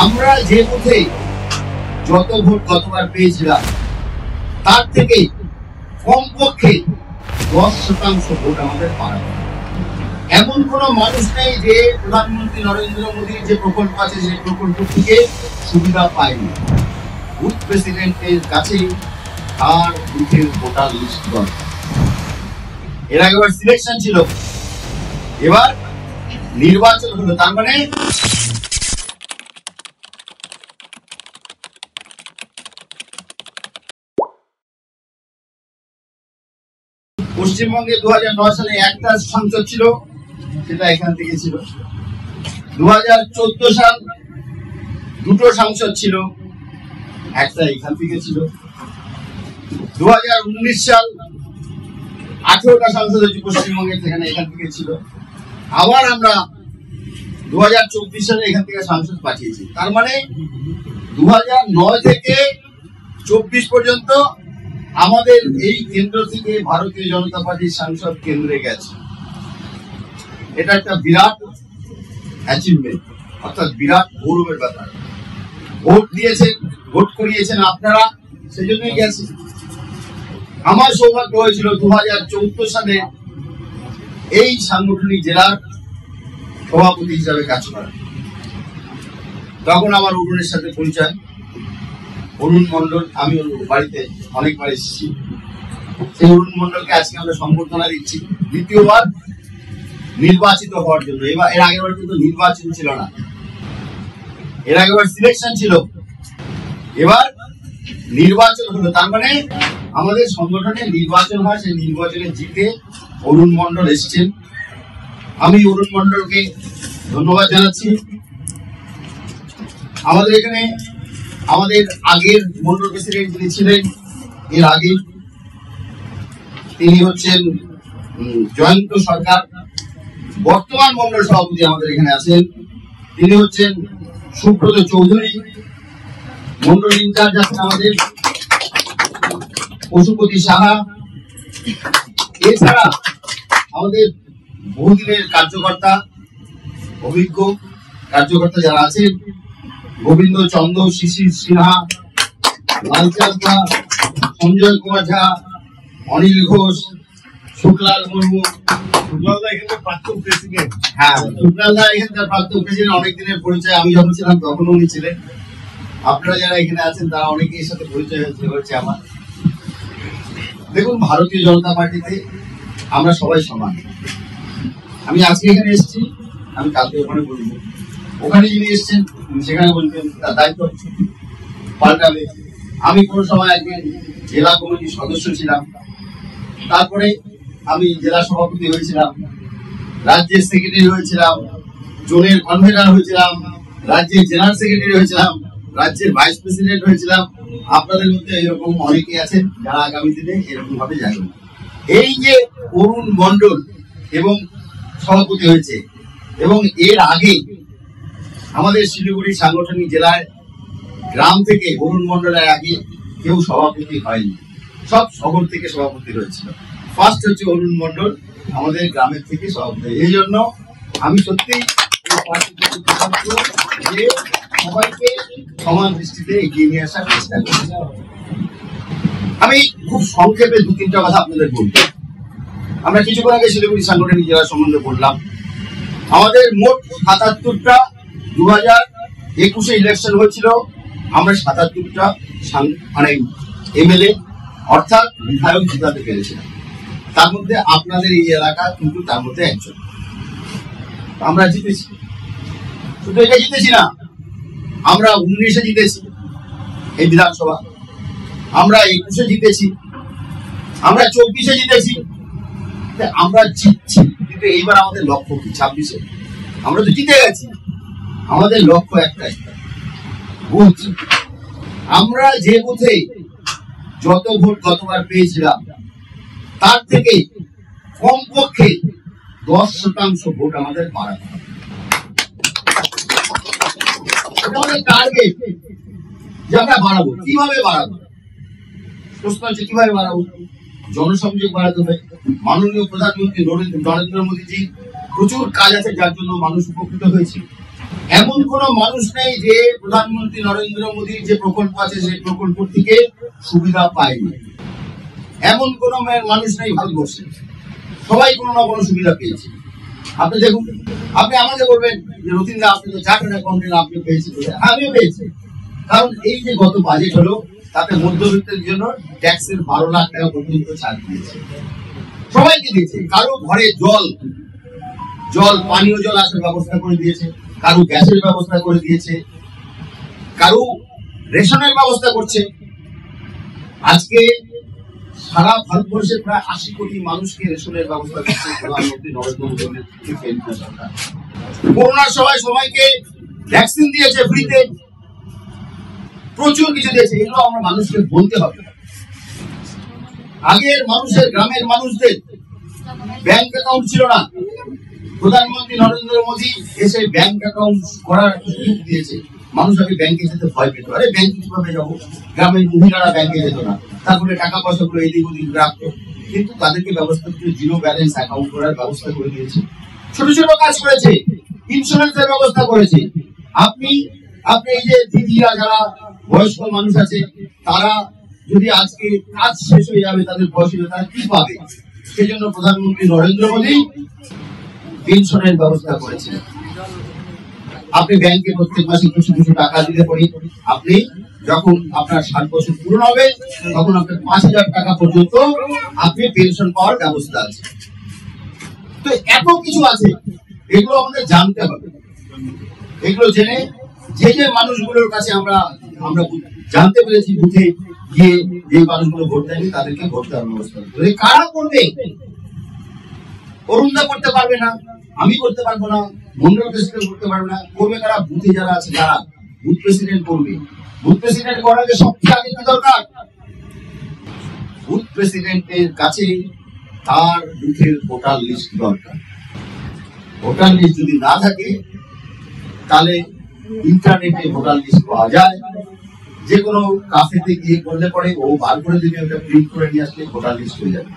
আমরা যে বুথে যত ভোট গতবার পেয়েছিলাম তার থেকে কমপক্ষে 10% ভোট আমাদের পাওয়া। এমন কোন মানুষ নেই যে প্রধানমন্ত্রী নরেন্দ্র মোদীর যে প্রকল্প আছে সেই প্রকল্প থেকে সুবিধা পায়নি। বুথ প্রেসিডেন্টের কাছে তার বুথের ভোটার লিস্ট দরকার। এর আগে সিলেকশন ছিল, এবার নির্বাচন হলো। তার মানে পশ্চিমবঙ্গে 2009 সালে একটা সংসদ ছিল, সেটা এখান থেকে ছিল। 2014 সাল দুটো সংসদ ছিল, একটা এখান থেকে ছিল। 2019 সাল 18টা সংসদ হচ্ছে পশ্চিমবঙ্গে, সেখানে এখান থেকে ছিল। আবার আমরা 2024 সালে এখান থেকে সংসদ পাঠিয়েছি। তার মানে 2009 থেকে 24 পর্যন্ত আমাদের এই কেন্দ্র থেকে ভারতীয় জনতা পার্টির সাংসদ কেন্দ্রে গেছে। এটা একটা বিরাট অ্যাচিভমেন্ট, অর্থাৎ বিরাট গৌরবের ব্যাপার। ভোট দিয়েছেন, ভোট করিয়েছেন আপনারা, সেই জন্যই গেছে। আমার সৌভাগ্য হয়েছিল 2014 সালে এই সাংগঠনিক জেলার সভাপতি হিসাবে কাজ করা। তখন আমার অরুণের সাথে পরিচয়। অরুণ মন্ডল, আমি বাড়িতে অনেকবার এসেছি। সেই অরুণ মন্ডলকে আজকে আমরা সম্বর্ধনা দিচ্ছি দ্বিতীয়বার নির্বাচিত হওয়ার জন্য। এবার এর আগেবার কিন্তু নির্বাচন ছিল না, এর আগেবার সিলেকশন ছিল, এবার নির্বাচন হলো। তার মানে আমাদের সংগঠনে নির্বাচন হয়, সেই নির্বাচনে জিতে অরুণ মন্ডল এসেছেন। আমি অরুণ মন্ডলকে ধন্যবাদ জানাচ্ছি। আমাদের এখানে আমাদের আগের মন্ডল প্রেসিডেন্ট যিনি ছিলেন, এর আগে তিনি হচ্ছেন জয়ন্ত সরকার। বর্তমান মন্ডল সভাপতি আমাদের এখানে আছেন, তিনি হচ্ছেন সুব্রত চৌধুরী। মন্ডল ইনচার্জ আছেন আমাদের পশুপতি সাহা। এছাড়া আমাদের বহুদিনের কার্যকর্তা, অভিজ্ঞ কার্যকর্তা যারা আছেন, গোবিন্দ চন্দ্র, শিশির সিনহা, লালচাঁদ দা, সঞ্জয় কুমার ঝা, অনিল ঘোষ, শুক্লাল মুর্মু। শুক্লালদা এখানকার প্রাক্তন প্রেসিডেন্ট। হ্যাঁ, শুক্লালদা এখানকার প্রাক্তন প্রেসিডেন্ট, অনেকদিনের পরিচয়। আমি যখন ছিলাম তখন উনি ছিলেন। আপনারা যারা এখানে আছেন তারা অনেকের সাথে পরিচয় হচ্ছে আমার। দেখুন, ভারতীয় জনতা পার্টিতে আমরা সবাই সমান। আমি আজকে এখানে এসেছি, আমি কালকে ওখানে বলবো। ওখানে যিনি এসছেন সেখানে বলবেন, তার দায়িত্ব পাল্টাবে। আমি কোনো সময় একদিন জেলা কমিটির সদস্য ছিলাম, তারপরে আমি জেলা সভাপতি হয়েছিলাম, রাজ্যের সেক্রেটারি হয়েছিলাম, জোনের কনভেনার হয়েছিলাম, রাজ্যের জেনারেল সেক্রেটারি হয়েছিলাম, রাজ্যের ভাইস প্রেসিডেন্ট হয়েছিলাম। আপনাদের মধ্যে এরকম অনেকে আছেন যারা আগামী দিনে এরকম ভাবে যাবেন। এই যে অরুণ মন্ডল এবং সভাপতি হয়েছে, এবং এর আগে আমাদের শিলিগুড়ি সাংগঠনিক জেলায় গ্রাম থেকে অরুণ মন্ডলের আগে কেউ সভাপতি হয়নি, সব শহর থেকে সভাপতি হয়েছিল। ফার্স্ট হচ্ছে অরুণ মন্ডল আমাদের গ্রামের থেকে সভাপতি। এই জন্য আমি সত্যি যে সবাইকে সমান দৃষ্টিতে এগিয়ে নিয়ে আসার চেষ্টা করছি। আমি খুব সংক্ষেপে 2-3টা কথা আপনাদের বলবো। আমরা কিছুক্ষণ আগে শিলিগুড়ি সাংগঠনিক জেলা সম্বন্ধে বললাম। আমাদের মোট 77টা 2021 ইলেকশন হয়েছিল। আমরা 77টা মানে এমএলএ অর্থাৎ বিধায়ক জিতাতে পেরেছিলাম। তার মধ্যে আপনাদের এই এলাকা কিন্তু তার মধ্যে একজন। আমরা জিতেছি, শুধু এটা জিতেছি না, আমরা 19-এ জিতেছি এই বিধানসভা, আমরা 21-এ জিতেছি, আমরা 24-এ জিতেছি। আমরা জিতছি, কিন্তু এইবার আমাদের লক্ষ্য কি? 26-এ আমরা তো জিতে গেছি, আমাদের লক্ষ্য একটাই, বুথ। আমরা যে বুথে যত ভোট গতবার পেয়েছিলাম তার থেকে কমপক্ষে 10% ভোট আমাদের বাড়াতে হবে। আমাদের টার্গেট যে আমরা বাড়াবো। কিভাবে বাড়াবো? প্রশ্ন হচ্ছে কিভাবে বাড়াবো? জনসংযোগ বাড়াতে হবে। মাননীয় প্রধানমন্ত্রী নরেন্দ্র মোদীজি প্রচুর কাজ আছে যার জন্য মানুষ উপকৃত হয়েছে। এমন কোন মানুষ নেই যে প্রধানমন্ত্রী নরেন্দ্র মোদীর যে প্রকল্প আছে সেই প্রকল্প থেকে সুবিধা পায়নি। এমন কোন মানুষ নেই ভারতবর্ষে, সবাই কোনো না কোনো সুবিধা পেয়েছে। আপনি দেখুন, আপনি আমাকে বলবেন যে রতিনদা আপনি তো চার্টার্ড অ্যাকাউন্টেন্ট, আপনি পেয়েছেন। আমিও পেয়েছি, কারণ এই যে গত বাজেট হলো তাতে মধ্যবিত্তের জন্য ট্যাক্সের 12 লাখ টাকা পর্যন্ত ছাড় দিয়েছে, সবাইকে দিয়েছে। কারো ঘরে জল পানীয় জল আসার ব্যবস্থা করে দিয়েছে, কারো গ্যাসের ব্যবস্থা করে দিয়েছে, কারো রেশনের ব্যবস্থা করছে। আজকে সারা ভারতবর্ষে প্রায় 80 কোটি মানুষকে রেশনের ব্যবস্থা করছে প্রধানমন্ত্রী নরেন্দ্র মোদীর কেন্দ্র সরকার। করোনার সময় সবাইকে ভ্যাকসিন দিয়েছে ফ্রিতে, প্রচুর কিছু দিয়েছে। এগুলো আমরা মানুষকে বলতে হবে। আগের মানুষের, গ্রামের মানুষদের ব্যাংক অ্যাকাউন্ট ছিল না, প্রধানমন্ত্রী নরেন্দ্র মোদী এসে ব্যাংক অ্যাকাউন্ট করার সুযোগ দিয়েছে। মানুষ আগে ব্যাংকে যেতে ভয় পেত, আরে ব্যাংকে কিভাবে যাবো, গ্রামের মহিলারা ব্যাংকে যেত না, তারপরে টাকা পয়সা গুলো এদিক ওদিক রাখতো। কিন্তু তাদেরকে ব্যবস্থা করে জিরো ব্যালেন্স অ্যাকাউন্ট করার ব্যবস্থা করে দিয়েছে। ছোট ছোট কাজ করেছে, ইন্স্যুরেন্সের ব্যবস্থা করেছে। আপনি এই যে দিদিরা যারা বয়স্ক মানুষ আছে, তারা যদি আজকে কাজ শেষ হয়ে যাবে, তাদের বয়স হলে তারা কি পাবে? সেজন্য প্রধানমন্ত্রী নরেন্দ্র মোদী পেনশনের ব্যবস্থা করেছেন। আপনি ব্যাংকে প্রত্যেক মাসে কিছু কিছু টাকা দিতে পারি, আপনি যখন আপনার 60 বছর পূরণ হবে তখন আপনার 5,000 টাকা পর্যন্ত আপনি পেনশন পাওয়ার ব্যবস্থা আছে। তো এত কিছু আছে, এগুলো আমাদের জানতে হবে। এগুলো জেনে যে যে মানুষগুলোর কাছে আমরা জানতে পেরেছি, বুঝে গিয়ে যে মানুষগুলো ভোট দেয়নি তাদেরকে ভোট দেওয়ার ব্যবস্থা করতে। কারা করবে? অরুণদা করতে পারবে না, আমি করতে পারবো না, মন্ডল প্রেসিডেন্ট করতে পারবে না। করবে কারা? বুথে যারা আছে তারা বুথ প্রেসিডেন্ট করবে। বুথ প্রেসিডেন্ট করার আগে সবচেয়ে আগে কি দরকার? বুথ প্রেসিডেন্টের কাছে তার বুথের ভোটার লিস্ট দরকার। ভোটার লিস্ট যদি না থাকে তাহলে ইন্টারনেটে ভোটার লিস্ট পাওয়া যায়। যে কোনো কাফেতে গিয়ে করলে পরে ও বার করে দিবে, ওটা প্রিন্ট করে নিয়ে আসলে ভোটার লিস্ট হয়ে যাবে।